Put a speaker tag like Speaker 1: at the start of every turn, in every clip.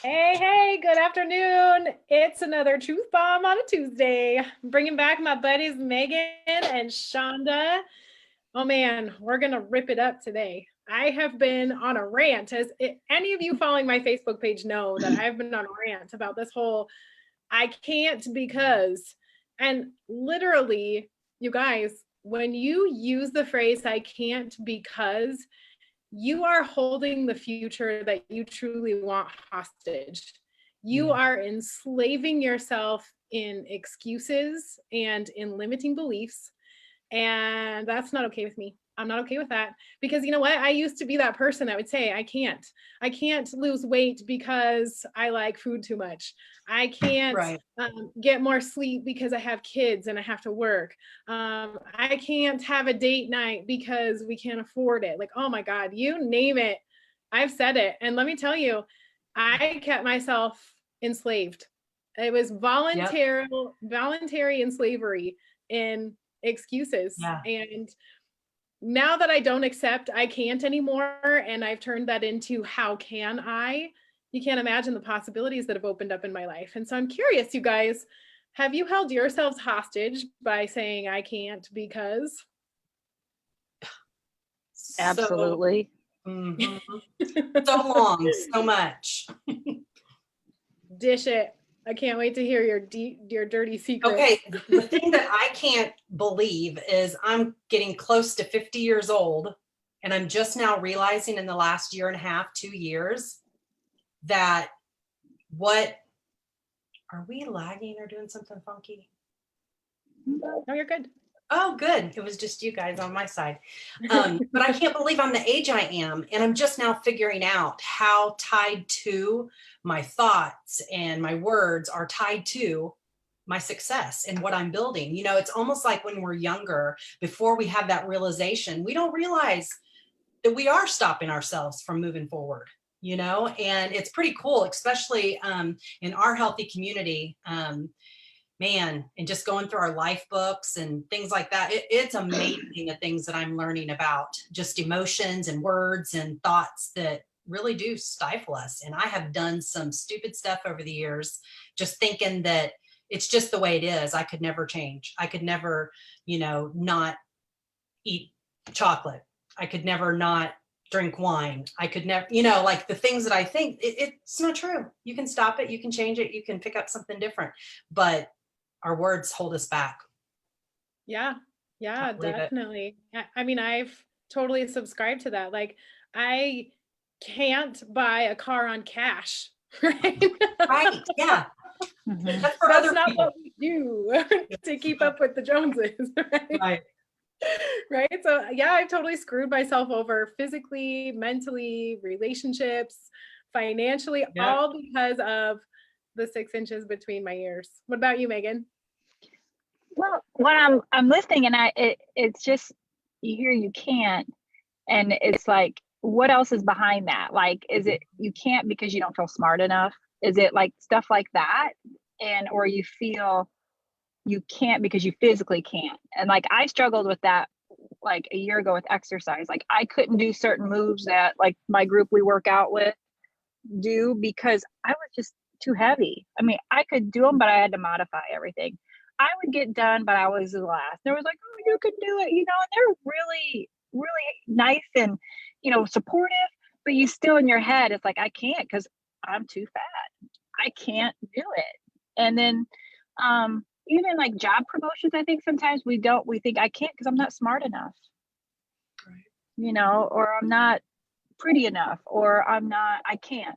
Speaker 1: Hey, good afternoon. It's another Truth Bomb on a Tuesday. I'm bringing back my buddies Megan and Shanda. Oh man, we're going to rip it up today. I have been on a rant. Any of you following my Facebook page know that I've been on a rant about this whole I can't because, and literally, you guys, when you use the phrase I can't because, you are holding the future that you truly want hostage. You are enslaving yourself in excuses and in limiting beliefs. And that's not okay with me. I'm not okay with that because you know what? I used to be that person that would say, I can't lose weight because I like food too much. I can't get more sleep because I have kids and I have to work. I can't have a date night because we can't afford it. Like, oh my God, you name it. I've said it. And let me tell you, I kept myself enslaved. It was voluntary in slavery in excuses. And now that I don't accept I can't anymore, and I've turned that into how can I, you can't imagine the possibilities that have opened up in my life. And so I'm curious, you guys, have you held yourselves hostage by saying I can't because?
Speaker 2: Absolutely.
Speaker 3: So long, so much.
Speaker 1: Dish it. I can't wait to hear your dirty secrets.
Speaker 3: Okay, the thing that I can't believe is I'm getting close to 50 years old, and I'm just now realizing in the last year and a half, 2 years, that are we lagging or doing something funky?
Speaker 1: No, you're good.
Speaker 3: Oh, good. It was just you guys on my side. But I can't believe I'm the age I am. And I'm just now figuring out how tied to my thoughts and my words are tied to my success and what I'm building. You know, it's almost like when we're younger, before we have that realization, we don't realize that we are stopping ourselves from moving forward, you know, and it's pretty cool, especially in our healthy community. Man, and just going through our life books and things like that, it's amazing the things that I'm learning about just emotions and words and thoughts that really do stifle us. And I have done some stupid stuff over the years, just thinking that it's just the way it is. I could never change. I could never, you know, not eat chocolate. I could never not drink wine. I could never, you know, like the things that I think, it's not true. You can stop it. You can change it. You can pick up something different. But our words hold us back.
Speaker 1: Yeah, definitely. I mean, I've totally subscribed to that. Like, I can't buy a car on cash, right?
Speaker 3: Right, yeah.
Speaker 1: That's not what we do to keep up with the Joneses, right? Right. So yeah, I've totally screwed myself over physically, mentally, relationships, financially, all because of the 6 inches between my ears. What about you, Megan?
Speaker 2: Well, when I'm listening, and it's just, you hear you can't, and it's like, what else is behind that? Like, is it you can't because you don't feel smart enough? Is it like stuff like that? And or you feel you can't because you physically can't? And like, I struggled with that like a year ago with exercise. Like, I couldn't do certain moves that like my group we work out with do because I was just too heavy. I mean, I could do them, but I had to modify everything. I would get done, but I was the last. There was like, oh, you can do it, you know, and they're really, really nice and, you know, supportive, but you still in your head, it's like, I can't because I'm too fat. I can't do it. And then even like job promotions, I think sometimes we think I can't because I'm not smart enough, you know, or I'm not pretty enough, or I can't.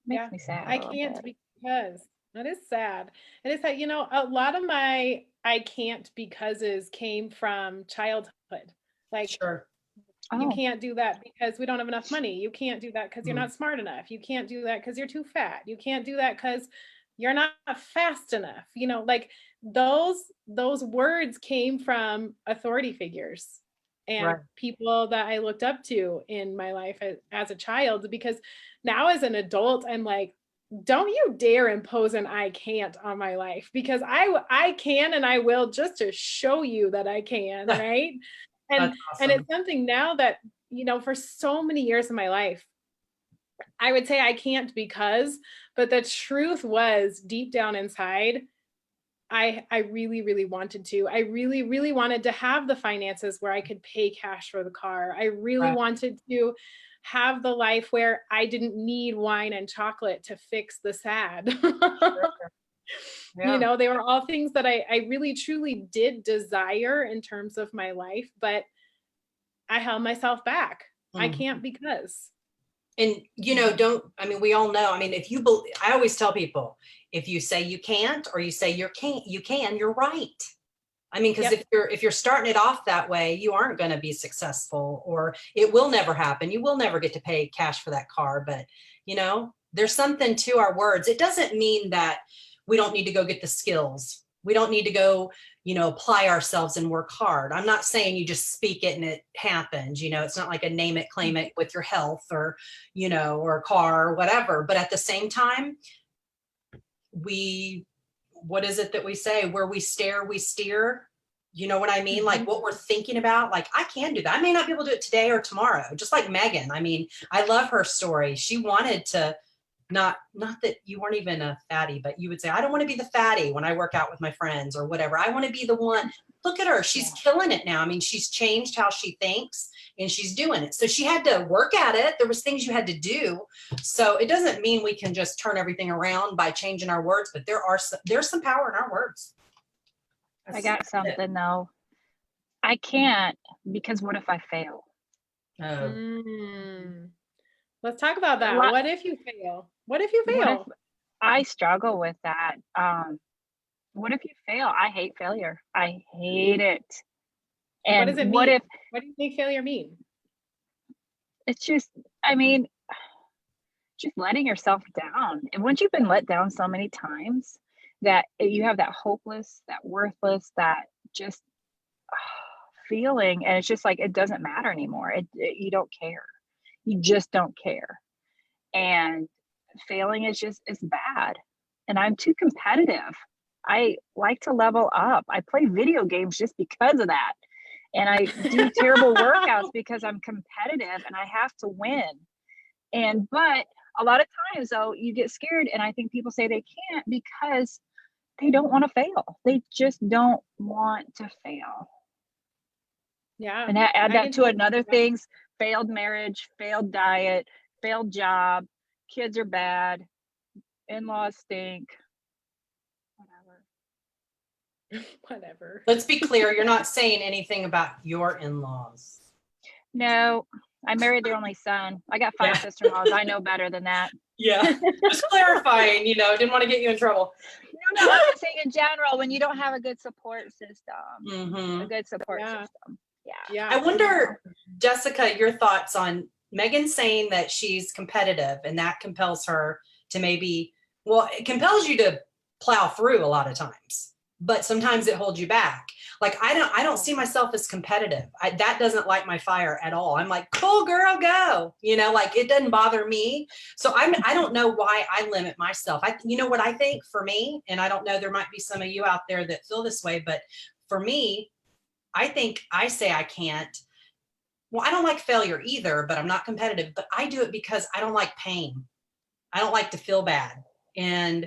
Speaker 2: Makes me sad.
Speaker 1: I can't because that is sad. And it's that, you know, a lot of my I can't becauses came from childhood. Like, you can't do that because we don't have enough money. You can't do that because you're not smart enough. You can't do that because you're too fat. You can't do that because you're not fast enough. You know, like those words came from authority figures and people that I looked up to in my life as a child, because now as an adult, I'm like, don't you dare impose an I can't on my life, because I can and I will, just to show you that I can, right? And awesome. And it's something now that for so many years of my life, I would say I can't because, but the truth was deep down inside, I really, really wanted to. I really, really wanted to have the finances where I could pay cash for the car. I really wanted to have the life where I didn't need wine and chocolate to fix the sad.
Speaker 3: Yeah.
Speaker 1: They were all things that I really, truly did desire in terms of my life, but I held myself back. I can't because.
Speaker 3: And, we all know, if you I always tell people, if you say you can't, or you say you can, you're right. Because if you're starting it off that way, you aren't going to be successful, or it will never happen. You will never get to pay cash for that car. But, there's something to our words. It doesn't mean that we don't need to go get the skills. We don't need to go, apply ourselves and work hard. I'm not saying you just speak it and it happens. It's not like a name it, claim it with your health, or, or a car or whatever. But at the same time, what is it that we say? Where we stare, we steer. You know what I mean? Like what we're thinking about, like I can do that. I may not be able to do it today or tomorrow, just like Megan. I love her story. She wanted to, not that you weren't even a fatty, but you would say, I don't want to be the fatty when I work out with my friends or whatever. I want to be the one. Look at her. She's killing it now. She's changed how she thinks and she's doing it. So she had to work at it. There was things you had to do. So it doesn't mean we can just turn everything around by changing our words, but there's some power in our words.
Speaker 2: I got something though. I can't, because what if I fail?
Speaker 1: Let's talk about that. What if you fail? What if you fail?
Speaker 2: I struggle with that. What if you fail? I hate failure. I hate it. And
Speaker 1: what does it mean? What do you think failure mean?
Speaker 2: It's just, just letting yourself down. And once you've been let down so many times that you have that hopeless, that worthless, that just feeling, and it's just like, it doesn't matter anymore. You don't care. You just don't care. And failing is bad. And I'm too competitive. I like to level up. I play video games just because of that. And I do terrible workouts because I'm competitive and I have to win. But a lot of times though, you get scared, and I think people say they can't because they don't want to fail. They just don't want to fail.
Speaker 1: Yeah.
Speaker 2: And add that to another things, failed marriage, failed diet, failed job, kids are bad, in-laws stink,
Speaker 1: whatever.
Speaker 3: Let's be clear. You're not saying anything about your in-laws.
Speaker 2: No, I married their only son. I got 5 sister-in-laws. I know better than that.
Speaker 3: Yeah, just clarifying, didn't want to get you in trouble.
Speaker 2: No, I'm just saying in general, when you don't have a good support system, a good support system. Yeah.
Speaker 3: I wonder, Jessica, your thoughts on Megan saying that she's competitive and that compels her to it compels you to plow through a lot of times, but sometimes it holds you back. Like, I don't see myself as competitive. That doesn't light my fire at all. I'm like, cool girl, go, like it doesn't bother me. So I don't know why I limit myself. What I think for me, and I don't know, there might be some of you out there that feel this way, but for me, I think I say I can't. Well, I don't like failure either, but I'm not competitive, but I do it because I don't like pain. I don't like to feel bad. And,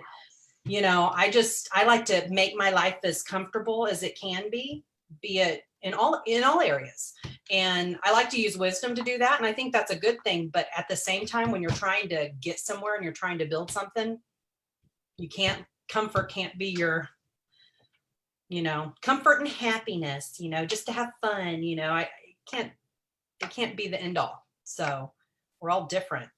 Speaker 3: I like to make my life as comfortable as it can be it in all areas. And I like to use wisdom to do that. And I think that's a good thing. But at the same time, when you're trying to get somewhere and you're trying to build something, comfort can't be your, comfort and happiness, just to have fun, it can't be the end all. So we're all different.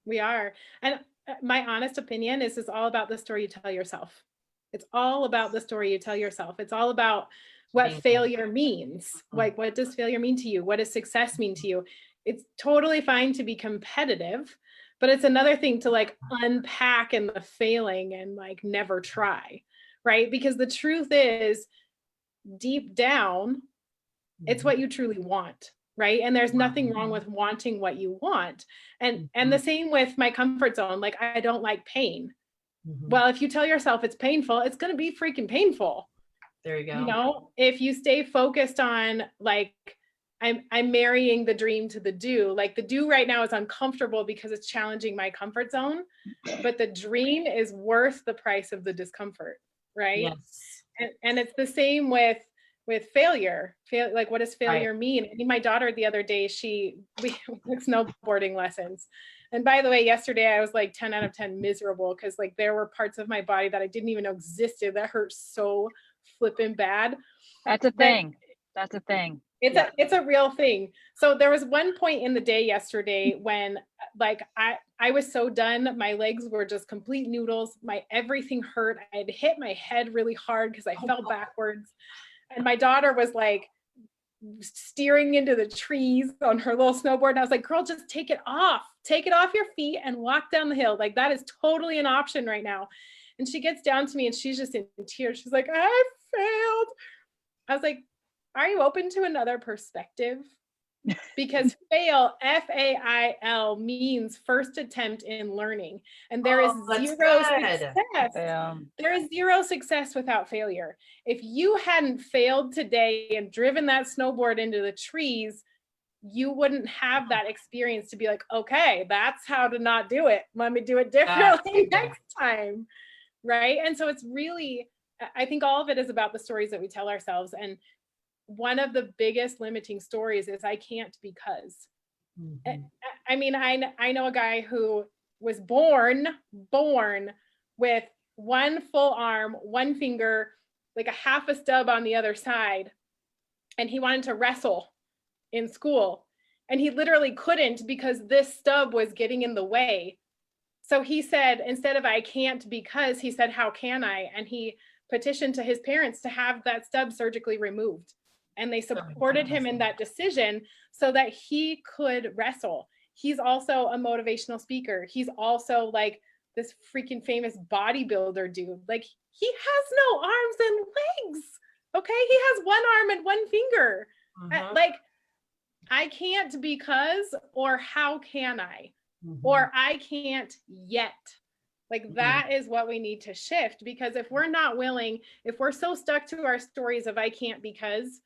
Speaker 1: We are. And my honest opinion is it's all about the story you tell yourself. It's all about the story you tell yourself. It's all about what failure means. Like, what does failure mean to you? What does success mean to you? It's totally fine to be competitive, but it's another thing to like unpack in the failing and like never try, right? Because the truth is, deep down, it's what you truly want. Right. And there's nothing wrong with wanting what you want. And the same with my comfort zone. Like, I don't like pain. Well, if you tell yourself it's painful, it's going to be freaking painful.
Speaker 3: There you go.
Speaker 1: If you stay focused on like, I'm marrying the dream to the do. Like the do right now is uncomfortable because it's challenging my comfort zone, but the dream is worth the price of the discomfort, right?
Speaker 3: Yes.
Speaker 1: And it's the same with failure. Like, what does failure mean? I mean, my daughter the other day, we took snowboarding lessons. And by the way, yesterday I was like 10 out of 10 miserable because like there were parts of my body that I didn't even know existed that hurt so flipping bad.
Speaker 2: That's a thing. That's a thing.
Speaker 1: It's a real thing. So there was one point in the day yesterday when like I was so done. My legs were just complete noodles. My everything hurt. I had hit my head really hard because I fell backwards. And my daughter was like steering into the trees on her little snowboard. And I was like, girl, just take it off. Take it off your feet and walk down the hill. Like that is totally an option right now. And she gets down to me and she's just in tears. She's like, I failed. I was like, are you open to another perspective? Because fail, F-A-I-L, means first attempt in learning. And there is zero success. There is zero success without failure. If you hadn't failed today and driven that snowboard into the trees, you wouldn't have that experience to be like, okay, that's how to not do it. Let me do it differently next time. Right. And so it's really, I think all of it is about the stories that we tell ourselves. And one of the biggest limiting stories is I can't because. I mean, I know a guy who was born with one full arm, one finger, like a half a stub on the other side. And he wanted to wrestle in school. And he literally couldn't because this stub was getting in the way. So he said, instead of I can't because, he said, how can I? And he petitioned to his parents to have that stub surgically removed. And they supported him in that decision so that he could wrestle. He's also a motivational speaker. He's also like this freaking famous bodybuilder dude. Like he has no arms and legs. Okay. He has one arm and one finger. Like I can't because, or how can I? Or I can't yet. Like that is what we need to shift, because if we're not willing, if we're so stuck to our stories of I can't because,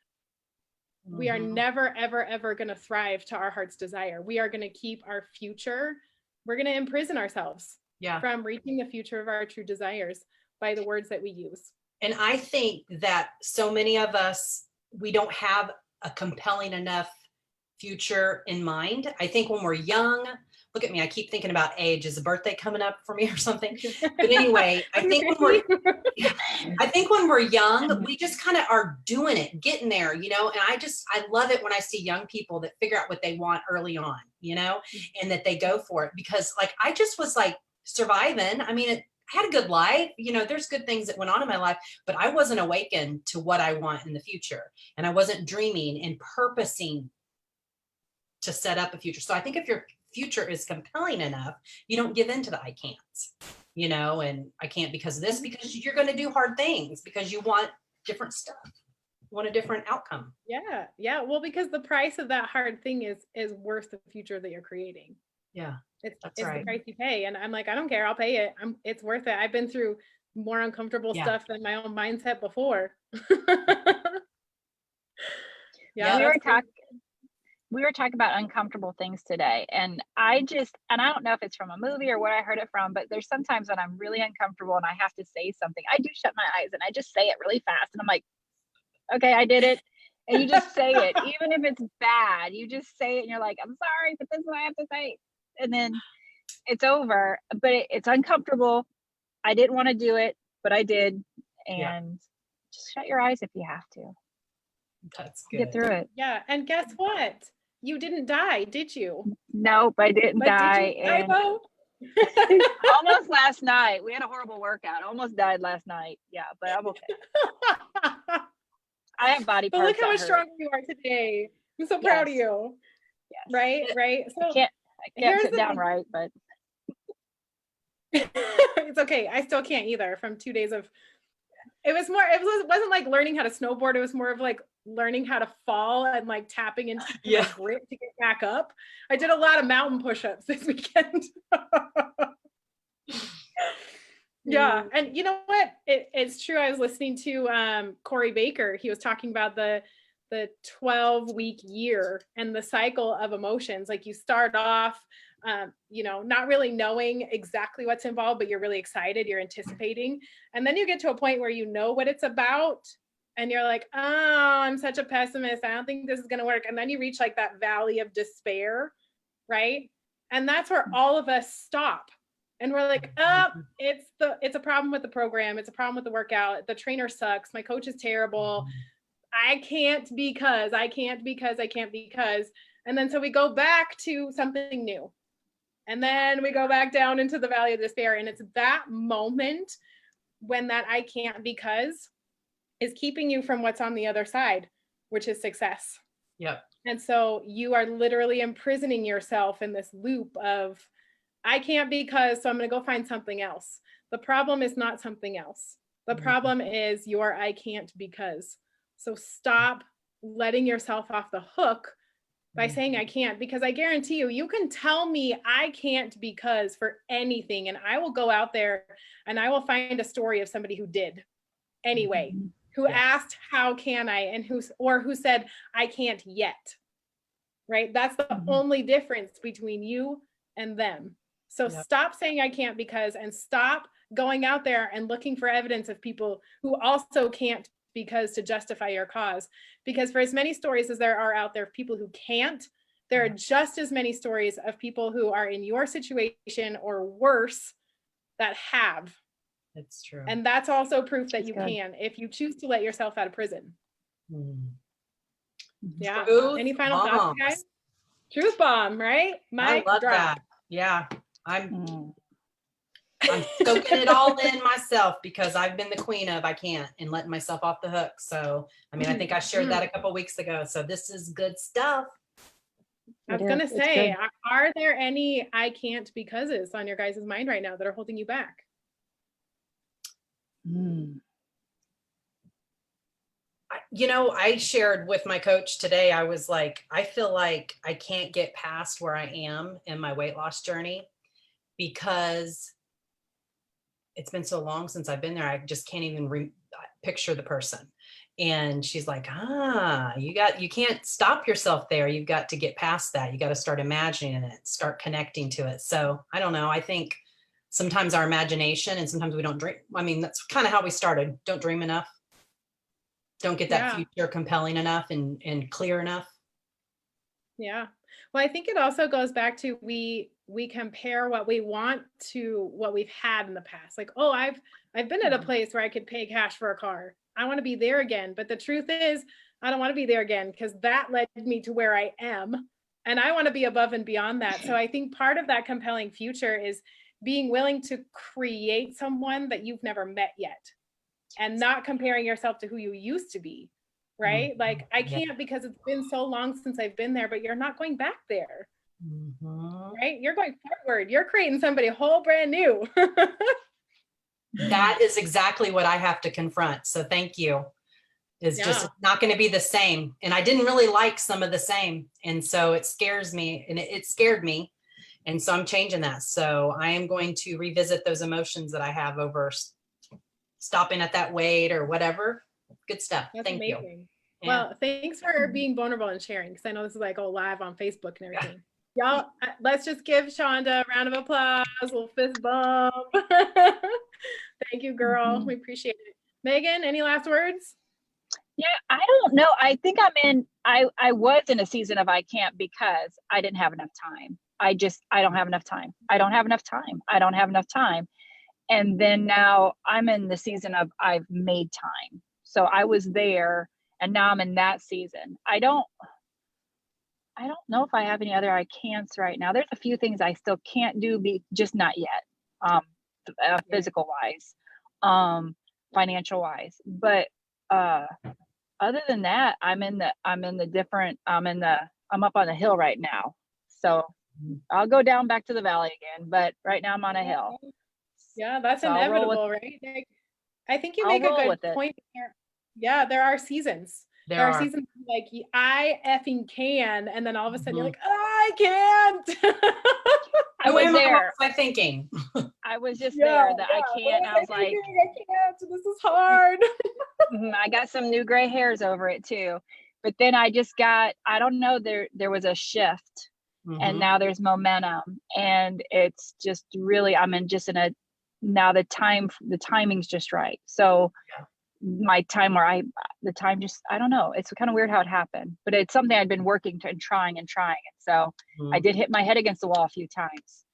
Speaker 1: we are never, ever, ever going to thrive to our heart's desire. We are going to keep our future. We're going to imprison ourselves from reaching the future of our true desires by the words that we use.
Speaker 3: And I think that so many of us, we don't have a compelling enough future in mind. I think when we're young, look at me, I keep thinking about age. Is a birthday coming up for me or something? But anyway, I think when we're young, we just kind of are doing it, getting there, you know, and I love it when I see young people that figure out what they want early on, you know, and that they go for it, because like, I just was like surviving. I mean, I had a good life, you know, there's good things that went on in my life, but I wasn't awakened to what I want in the future. And I wasn't dreaming and purposing to set up a future. So I think if your future is compelling enough, you don't give in to the I can't, you know, and I can't because of this, because you're going to do hard things because you want different stuff. You want a different outcome.
Speaker 1: Yeah. Yeah. Well, because the price of that hard thing is worth the future that you're creating.
Speaker 3: Yeah.
Speaker 1: It's the price you pay. And I'm like, I don't care. I'll pay it. It's worth it. I've been through more uncomfortable stuff than my own mindset before.
Speaker 2: We were talking about uncomfortable things today, and I don't know if it's from a movie or what I heard it from, but there's sometimes when I'm really uncomfortable and I have to say something, I do shut my eyes and I just say it really fast. And I'm like, okay, I did it. And you just say it, even if it's bad, you just say it and you're like, I'm sorry, but this is what I have to say. And then it's over, but it's uncomfortable. I didn't want to do it, but I did. And just shut your eyes if you have to.
Speaker 3: That's good.
Speaker 2: Get through it.
Speaker 1: Yeah. And guess what? You didn't die, did you?
Speaker 2: Nope, I didn't die.
Speaker 1: Did you die,
Speaker 2: almost last night. We had a horrible workout. Almost died last night. Yeah, but I'm okay. I have body parts.
Speaker 1: But look how much stronger you are today. I'm so proud of you.
Speaker 2: Yes.
Speaker 1: Right. So
Speaker 2: I can't sit down right, but
Speaker 1: it's okay. I still can't either from 2 days of. It wasn't like learning how to snowboard. It was more of like learning how to fall and like tapping into my grit to get back up. I did a lot of mountain push-ups this weekend. Yeah. And you know what? It's true. I was listening to Corey Baker. He was talking about the the 12-week year and the cycle of emotions. Like you start off, not really knowing exactly what's involved, but you're really excited, you're anticipating. And then you get to a point where you know what it's about and you're like, oh, I'm such a pessimist. I don't think this is going to work. And then you reach like that valley of despair, right? And that's where all of us stop. And we're like, oh, it's a problem with the program. It's a problem with the workout. The trainer sucks. My coach is terrible. I can't because. And then so we go back to something new. And then we go back down into the valley of despair. And it's that moment when that I can't because is keeping you from what's on the other side, which is success.
Speaker 3: Yep.
Speaker 1: And so you are literally imprisoning yourself in this loop of, I can't because, so I'm going to go find something else. The problem is not something else. The problem is your I can't because. So stop letting yourself off the hook by saying I can't, because I guarantee you, you can tell me I can't because for anything. And I will go out there and I will find a story of somebody who did anyway, who asked, how can I? And who said, I can't yet, right? That's the only difference between you and them. So stop saying I can't because, and stop going out there and looking for evidence of people who also can't because to justify your cause. Because for as many stories as there are out there of people who can't, there are just as many stories of people who are in your situation or worse that have.
Speaker 3: It's true.
Speaker 1: And that's also proof that you can, if you choose to let yourself out of prison. Yeah.
Speaker 3: Truth
Speaker 1: Any final
Speaker 3: bombs.
Speaker 1: thoughts, guys? Truth bomb, right?
Speaker 3: I love that. Yeah. I'm soaking it all in myself because I've been the queen of I can't and letting myself off the hook. So, I mean, I think I shared that a couple weeks ago. So this is good stuff.
Speaker 1: I was going to say, are there any I can't becauses on your guys' mind right now that are holding you back?
Speaker 3: I shared with my coach today, I was like, I feel like I can't get past where I am in my weight loss journey because it's been so long since I've been there. I just can't even picture the person. And she's like, you can't stop yourself there. You've got to get past that. You got to start imagining it, start connecting to it. So I don't know. I think sometimes our imagination and sometimes we don't dream. I mean, that's kind of how we started. Don't dream enough. Don't get that future compelling enough and clear enough. Yeah.
Speaker 1: Well, I think it also goes back to we compare what we want to what we've had in the past. Like, oh, I've been at a place where I could pay cash for a car. I want to be there again. But the truth is, I don't want to be there again because that led me to where I am. And I want to be above and beyond that. So I think part of that compelling future is being willing to create someone that you've never met yet and not comparing yourself to who you used to be, right? Like I can't because it's been so long since I've been there, but you're not going back there, right? You're going forward. You're creating somebody whole brand new.
Speaker 3: That is exactly what I have to confront. So thank you. It's just not going to be the same. And I didn't really like some of the same. And so it scares me and it scared me. And so I'm changing that. So I am going to revisit those emotions that I have over stopping at that weight or whatever. Good stuff.
Speaker 1: That's
Speaker 3: Thank
Speaker 1: amazing.
Speaker 3: you.
Speaker 1: Well, thanks for being vulnerable and sharing, because I know this is like live on Facebook and everything. Y'all, let's just give Shanda a round of applause, a little fist bump. Thank you, girl. We appreciate it. Megan, any last words?
Speaker 2: Yeah, I don't know. I think I was in a season of I can't because I didn't have enough time. I don't have enough time. I don't have enough time. I don't have enough time. And then now I'm in the season of I've made time. So I was there and now I'm in that season. I don't know if I have any other I can'ts right now. There's a few things I still can't do, just not yet. Physical wise, financial wise. But other than that, I'm up on the hill right now. So I'll go down back to the valley again, but right now I'm on a hill.
Speaker 1: Yeah, that's inevitable, right? Like, I think you make a good point here. Yeah, there are seasons. There are seasons like I effing can, and then all of a sudden you're like, I can't.
Speaker 2: I was there.
Speaker 3: What was I thinking?
Speaker 2: I was just there that I can't. I was like,
Speaker 1: I can't. This is hard.
Speaker 2: I got some new gray hairs over it too. But then I just got, I don't know, there was a shift, and now there's momentum, and it's just really, now the timing's just right. So my time where I don't know, it's kind of weird how it happened, but it's something I'd been working to and trying. And so I did hit my head against the wall a few times.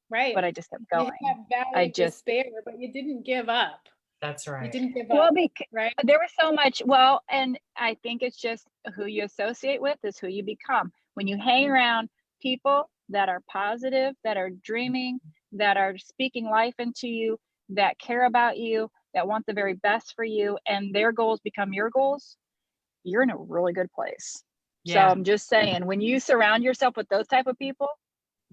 Speaker 1: Right.
Speaker 2: But I just kept going.
Speaker 1: You had valley of despair, but you didn't give up.
Speaker 3: That's right.
Speaker 1: You didn't give up.
Speaker 2: Well,
Speaker 1: right?
Speaker 2: There was so much, and I think it's just who you associate with is who you become. When you hang around people that are positive, that are dreaming, that are speaking life into you, that care about you, that want the very best for you, and their goals become your goals, you're in a really good place. So I'm just saying, when you surround yourself with those type of people,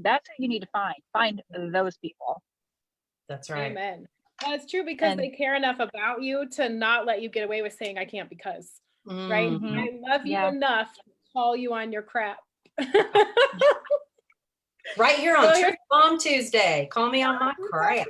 Speaker 2: that's what you need to find those people.
Speaker 3: That's right.
Speaker 1: Amen. Well, it's true, because they care enough about you to not let you get away with saying I can't because, right? I love you enough to call you on your crap.
Speaker 3: Right here on Truth Bomb Tuesday. Call me on my crap.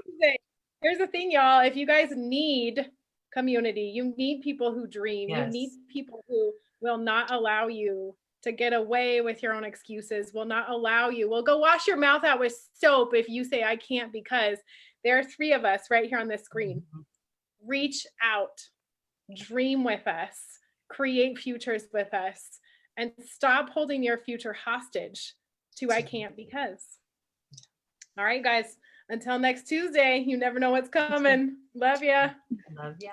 Speaker 1: Here's the thing, y'all. If you guys need community, you need people who dream. You need people who will not allow you to get away with your own excuses, will not allow you. Well, go wash your mouth out with soap if you say I can't, because there are 3 of us right here on this screen. Reach out, dream with us, create futures with us, and stop holding your future hostage to I can't because. All right, guys. Until next Tuesday, you never know what's coming. Love ya.
Speaker 3: Love ya.